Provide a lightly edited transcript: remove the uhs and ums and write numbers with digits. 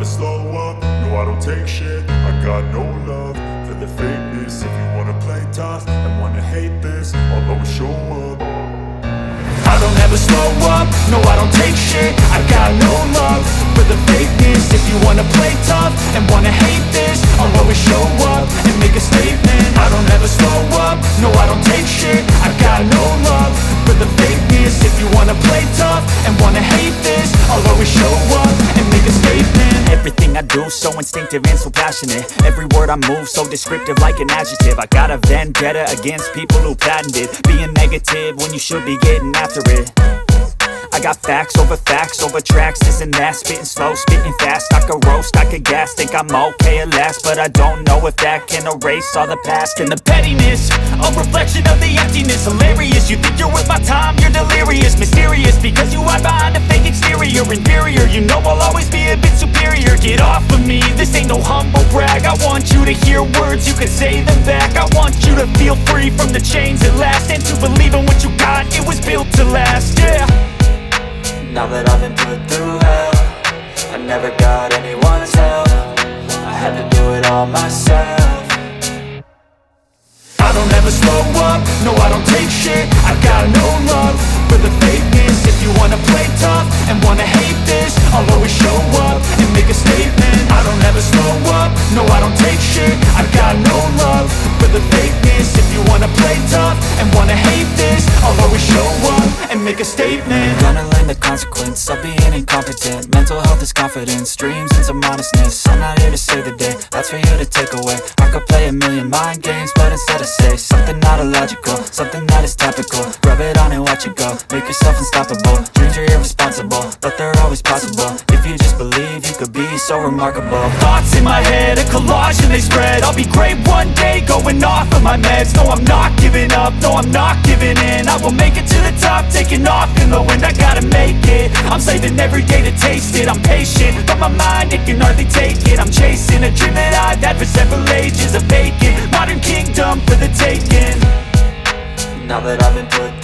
slow up, no I don't take shit. I got no love for the fakeness. If you wanna play tough and wanna hate this, I'll always show up. I don't ever slow up, no I don't take shit. I got no love for the fakeness. If you wanna play tough and wanna hate this, I'll always show up and make a statement. I don't ever slow up, no I don't take shit. I got no love for the fakeness. If you wanna play tough and wanna hate this, I'll always show up and make a statement. Everything I do so instinctive and so passionate. Every word I move so descriptive like an adjective. I got a vendetta against people who patented being negative when you should be getting after it. I got facts over tracks, this and that. Spitting slow, spitting fast. I could roast, I could gas. Think I'm okay at last, but I don't know if that can erase all the past. And the pettiness, a reflection of the emptiness. Hilarious, you think you're worth my time, you're delirious. Mysterious, because you hide behind a fake exterior. Inferior, you know I'll always be a bit superior. Get off of me, this ain't no humble brag. I want you to hear words, you can say them back. I want you to feel free from the chains at last, and to believe in what you got, it was built to last, yeah. Now that I've been put through hell, I never got anyone's help. I had to do it all myself. I don't ever slow up, no I don't take shit. I got no love for the fakeness. If you wanna play tough and wanna hate this, I'll always show up and make a statement. I don't ever slow up, no I don't take shit. I got no love for the fakeness. If you wanna play tough and wanna hate this, I'll always show up and make a statement. Gonna learn the consequence of being incompetent. Mental health is confidence, dreams and some honestness. I'm not here to save the day, that's for you to take away. I could play a million mind games, but instead I say something not illogical, something that is topical. Rub it on and watch it go, make yourself unstoppable. Dreams are irresponsible, but they're always possible. If you just believe, you could be so remarkable. Thoughts in my head, a collage and they spread. I'll be great one day, going off of my meds. No, I'm not giving up, no, I'm not giving in. I will make it to the top, taking off in the wind. I gotta make it, I'm saving every day to taste it. I'm patient, but my mind, it can hardly take it. I'm chasing a dream that I've had for several ages. A vacant modern kingdom for the taking. Now that I've been put